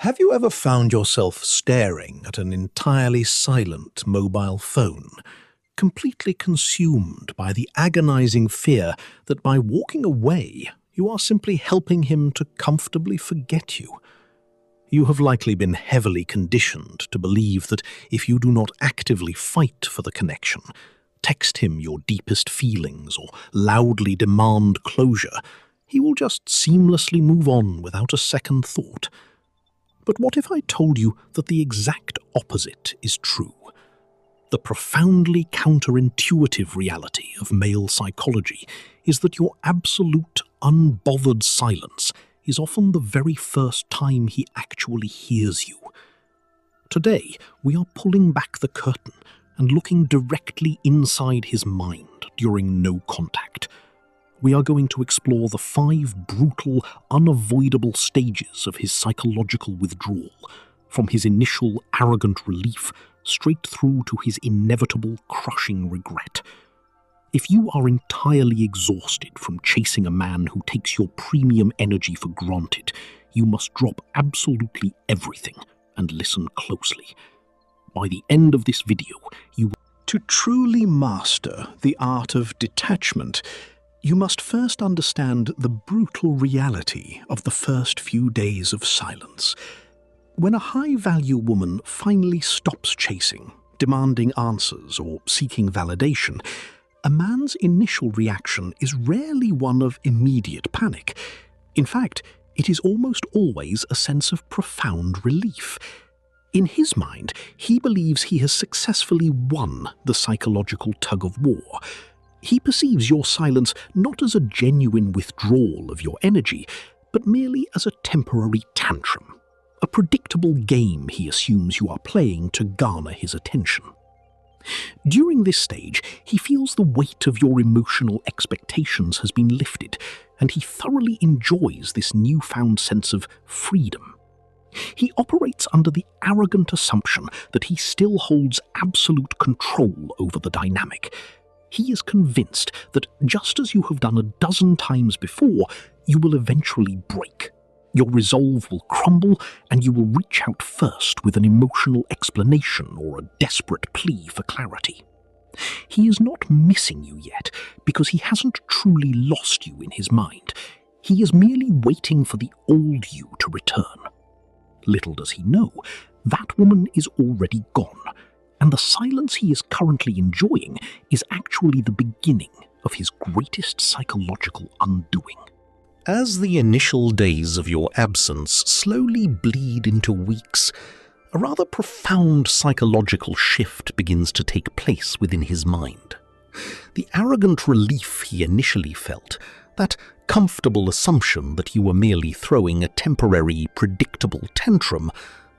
Have you ever found yourself staring at an entirely silent mobile phone, completely consumed by the agonizing fear that by walking away, you are simply helping him to comfortably forget you? You have likely been heavily conditioned to believe that if you do not actively fight for the connection, text him your deepest feelings, or loudly demand closure, he will just seamlessly move on without a second thought. But what if I told you that the exact opposite is true? The profoundly counterintuitive reality of male psychology is that your absolute, unbothered silence is often the very first time he actually hears you. Today, we are pulling back the curtain and looking directly inside his mind during no contact. We are going to explore the 5 brutal, unavoidable stages of his psychological withdrawal, from his initial arrogant relief straight through to his inevitable crushing regret. If you are entirely exhausted from chasing a man who takes your premium energy for granted, you must drop absolutely everything and listen closely. By the end of this video, you will... To truly master the art of detachment, you must first understand the brutal reality of the first few days of silence. When a high-value woman finally stops chasing, demanding answers, or seeking validation, a man's initial reaction is rarely one of immediate panic. In fact, it is almost always a sense of profound relief. In his mind, he believes he has successfully won the psychological tug-of-war. He perceives your silence not as a genuine withdrawal of your energy, but merely as a temporary tantrum, a predictable game he assumes you are playing to garner his attention. During this stage, he feels the weight of your emotional expectations has been lifted, and he thoroughly enjoys this newfound sense of freedom. He operates under the arrogant assumption that he still holds absolute control over the dynamic. He is convinced that just as you have done a dozen times before, you will eventually break. Your resolve will crumble, and you will reach out first with an emotional explanation or a desperate plea for clarity. He is not missing you yet because he hasn't truly lost you in his mind. He is merely waiting for the old you to return. Little does he know, that woman is already gone, and the silence he is currently enjoying is actually the beginning of his greatest psychological undoing. As the initial days of your absence slowly bleed into weeks, a rather profound psychological shift begins to take place within his mind. The arrogant relief he initially felt, that comfortable assumption that you were merely throwing a temporary, predictable tantrum,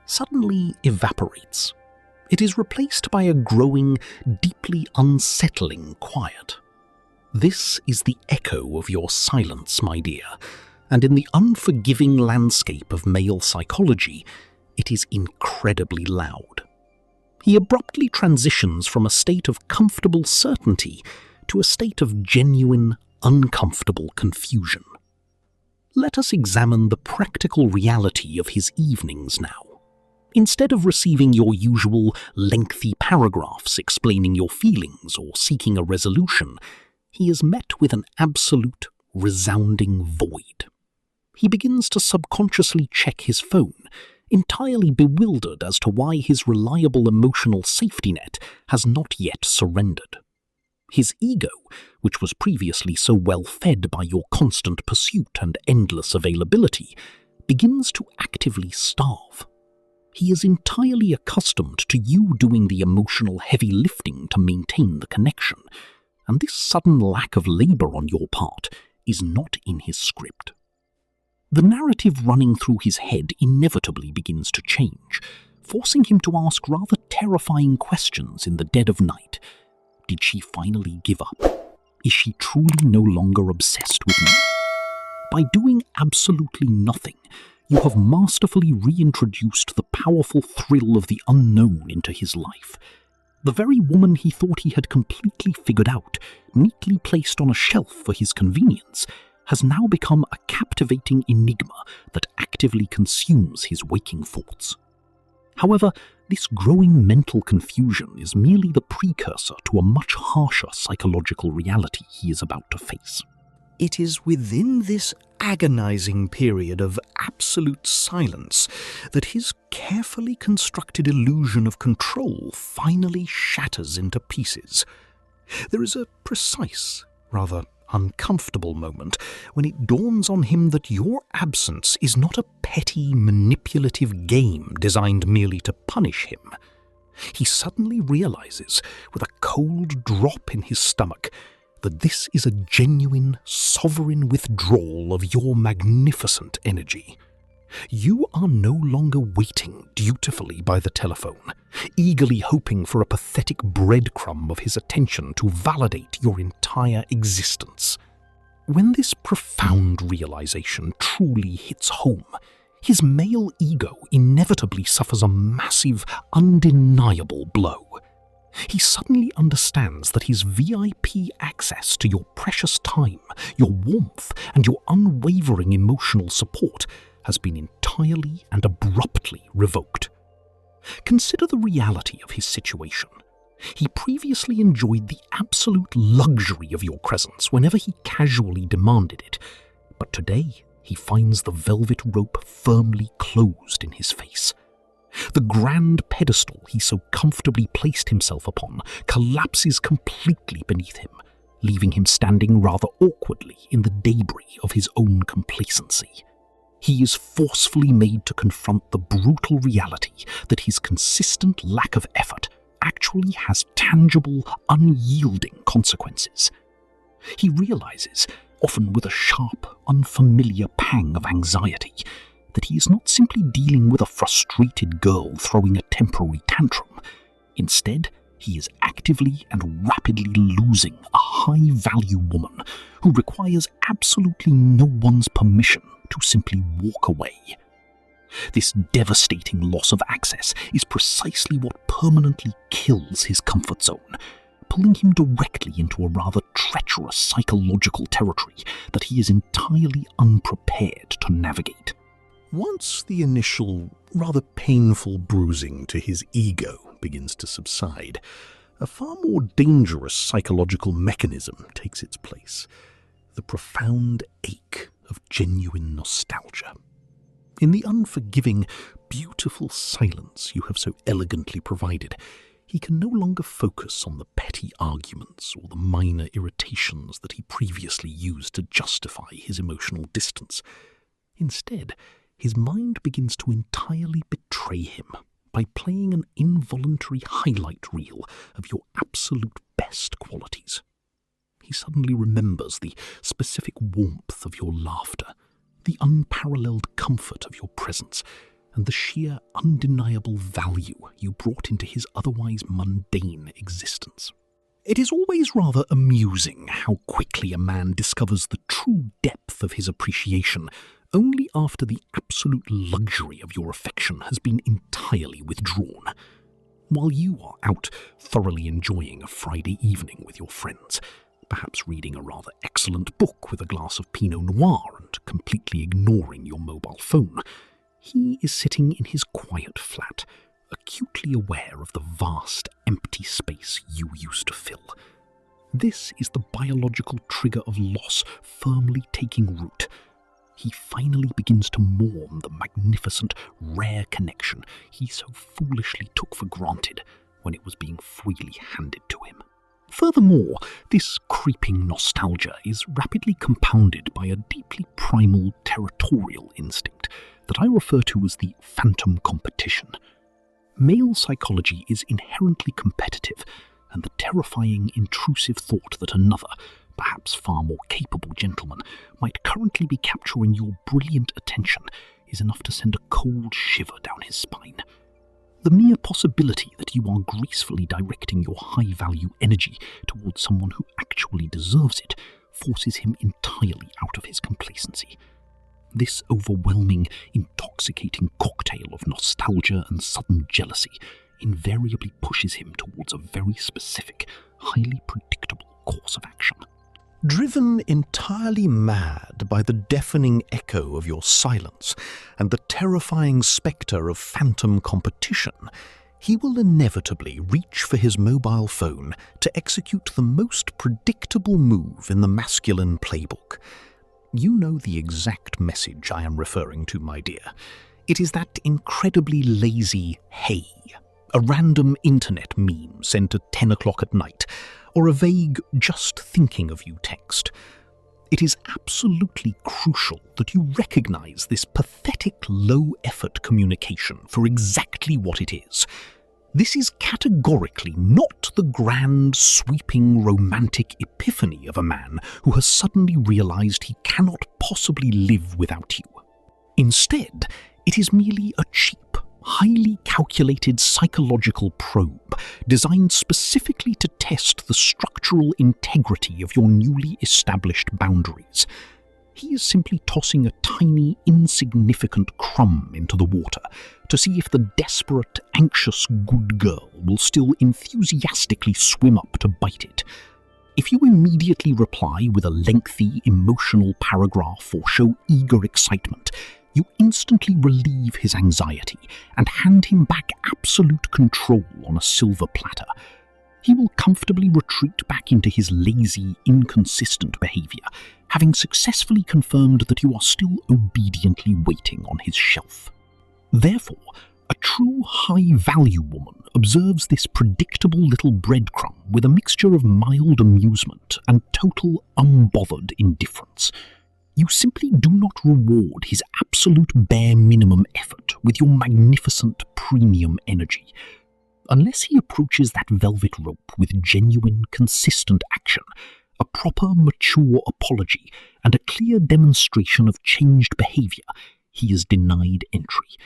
suddenly evaporates. It is replaced by a growing, deeply unsettling quiet. This is the echo of your silence, my dear, and in the unforgiving landscape of male psychology, it is incredibly loud. He abruptly transitions from a state of comfortable certainty to a state of genuine, uncomfortable confusion. Let us examine the practical reality of his evenings now. Instead of receiving your usual lengthy paragraphs explaining your feelings or seeking a resolution, he is met with an absolute, resounding void. He begins to subconsciously check his phone, entirely bewildered as to why his reliable emotional safety net has not yet surrendered. His ego, which was previously so well fed by your constant pursuit and endless availability, begins to actively starve. He is entirely accustomed to you doing the emotional heavy lifting to maintain the connection, and this sudden lack of labor on your part is not in his script. The narrative running through his head inevitably begins to change, forcing him to ask rather terrifying questions in the dead of night. Did she finally give up? Is she truly no longer obsessed with me? By doing absolutely nothing, you have masterfully reintroduced the powerful thrill of the unknown into his life. The very woman he thought he had completely figured out, neatly placed on a shelf for his convenience, has now become a captivating enigma that actively consumes his waking thoughts. However, this growing mental confusion is merely the precursor to a much harsher psychological reality he is about to face. It is within this agonizing period of absolute silence that his carefully constructed illusion of control finally shatters into pieces. There is a precise, rather uncomfortable moment when it dawns on him that your absence is not a petty, manipulative game designed merely to punish him. He suddenly realizes, with a cold drop in his stomach, that this is a genuine, sovereign withdrawal of your magnificent energy. You are no longer waiting dutifully by the telephone, eagerly hoping for a pathetic breadcrumb of his attention to validate your entire existence. When this profound realization truly hits home, his male ego inevitably suffers a massive, undeniable blow. He suddenly understands that his VIP access to your precious time, your warmth, and your unwavering emotional support has been entirely and abruptly revoked. Consider the reality of his situation. He previously enjoyed the absolute luxury of your presence whenever he casually demanded it, but today he finds the velvet rope firmly closed in his face. The grand pedestal he so comfortably placed himself upon collapses completely beneath him, leaving him standing rather awkwardly in the debris of his own complacency. He is forcefully made to confront the brutal reality that his consistent lack of effort actually has tangible, unyielding consequences. He realizes, often with a sharp, unfamiliar pang of anxiety, that he is not simply dealing with a frustrated girl throwing a temporary tantrum. Instead, he is actively and rapidly losing a high-value woman who requires absolutely no one's permission to simply walk away. This devastating loss of access is precisely what permanently kills his comfort zone, pulling him directly into a rather treacherous psychological territory that he is entirely unprepared to navigate. Once the initial, rather painful bruising to his ego begins to subside, a far more dangerous psychological mechanism takes its place: the profound ache of genuine nostalgia. In the unforgiving, beautiful silence you have so elegantly provided, he can no longer focus on the petty arguments or the minor irritations that he previously used to justify his emotional distance. Instead, his mind begins to entirely betray him by playing an involuntary highlight reel of your absolute best qualities. He suddenly remembers the specific warmth of your laughter, the unparalleled comfort of your presence, and the sheer undeniable value you brought into his otherwise mundane existence. It is always rather amusing how quickly a man discovers the true depth of his appreciation only after the absolute luxury of your affection has been entirely withdrawn. While you are out thoroughly enjoying a Friday evening with your friends, perhaps reading a rather excellent book with a glass of Pinot Noir and completely ignoring your mobile phone, he is sitting in his quiet flat, acutely aware of the vast, empty space you used to fill. This is the biological trigger of loss firmly taking root. He finally begins to mourn the magnificent, rare connection he so foolishly took for granted when it was being freely handed to him. Furthermore, this creeping nostalgia is rapidly compounded by a deeply primal territorial instinct that I refer to as the phantom competition. Male psychology is inherently competitive, and the terrifying, intrusive thought that another, perhaps far more capable gentleman, might currently be capturing your brilliant attention is enough to send a cold shiver down his spine. The mere possibility that you are gracefully directing your high-value energy towards someone who actually deserves it forces him entirely out of his complacency. This overwhelming, intoxicating cocktail of nostalgia and sudden jealousy invariably pushes him towards a very specific, highly predictable course of action. Driven entirely mad by the deafening echo of your silence and the terrifying spectre of phantom competition, he will inevitably reach for his mobile phone to execute the most predictable move in the masculine playbook. You know the exact message I am referring to, my dear. It is that incredibly lazy "hey," a random internet meme sent at 10 o'clock at night, or a vague "just thinking of you" text. It is absolutely crucial that you recognize this pathetic low-effort communication for exactly what it is. This is categorically not the grand, sweeping, romantic epiphany of a man who has suddenly realized he cannot possibly live without you. Instead, it is merely a cheap, highly calculated psychological probe designed specifically to test the structural integrity of your newly established boundaries. He is simply tossing a tiny, insignificant crumb into the water to see if the desperate, anxious good girl will still enthusiastically swim up to bite it. If you immediately reply with a lengthy, emotional paragraph or show eager excitement, you instantly relieve his anxiety and hand him back absolute control on a silver platter. He will comfortably retreat back into his lazy, inconsistent behavior, having successfully confirmed that you are still obediently waiting on his shelf. Therefore, a true high-value woman observes this predictable little breadcrumb with a mixture of mild amusement and total unbothered indifference. You simply do not reward his absolute bare minimum effort with your magnificent premium energy. Unless he approaches that velvet rope with genuine, consistent action, a proper, mature apology, and a clear demonstration of changed behavior, he is denied entry.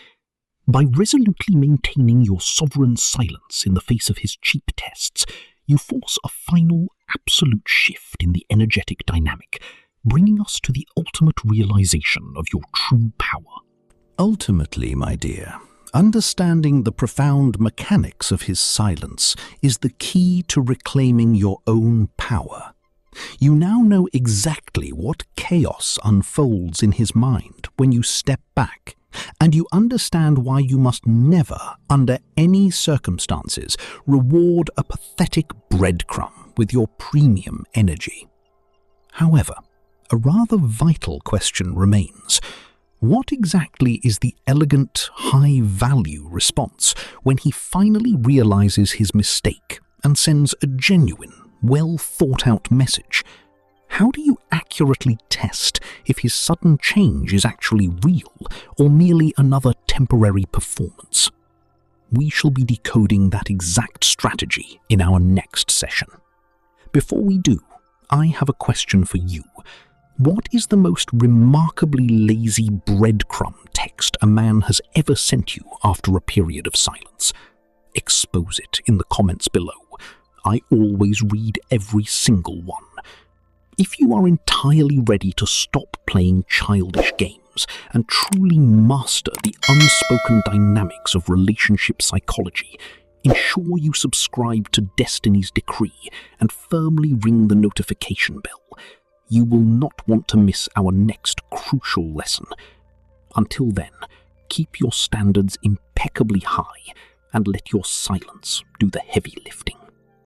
By resolutely maintaining your sovereign silence in the face of his cheap tests, you force a final, absolute shift in the energetic dynamic, bringing us to the ultimate realization of your true power. Ultimately, my dear, understanding the profound mechanics of his silence is the key to reclaiming your own power. You now know exactly what chaos unfolds in his mind when you step back, and you understand why you must never, under any circumstances, reward a pathetic breadcrumb with your premium energy. However, a rather vital question remains. What exactly is the elegant, high-value response when he finally realizes his mistake and sends a genuine, well-thought-out message? How do you accurately test if his sudden change is actually real or merely another temporary performance? We shall be decoding that exact strategy in our next session. Before we do, I have a question for you. What is the most remarkably lazy breadcrumb text a man has ever sent you after a period of silence? Expose it in the comments below. I always read every single one. If you are entirely ready to stop playing childish games and truly master the unspoken dynamics of relationship psychology, ensure you subscribe to Destiny's Decree and firmly ring the notification bell. You will not want to miss our next crucial lesson. Until then, keep your standards impeccably high and let your silence do the heavy lifting.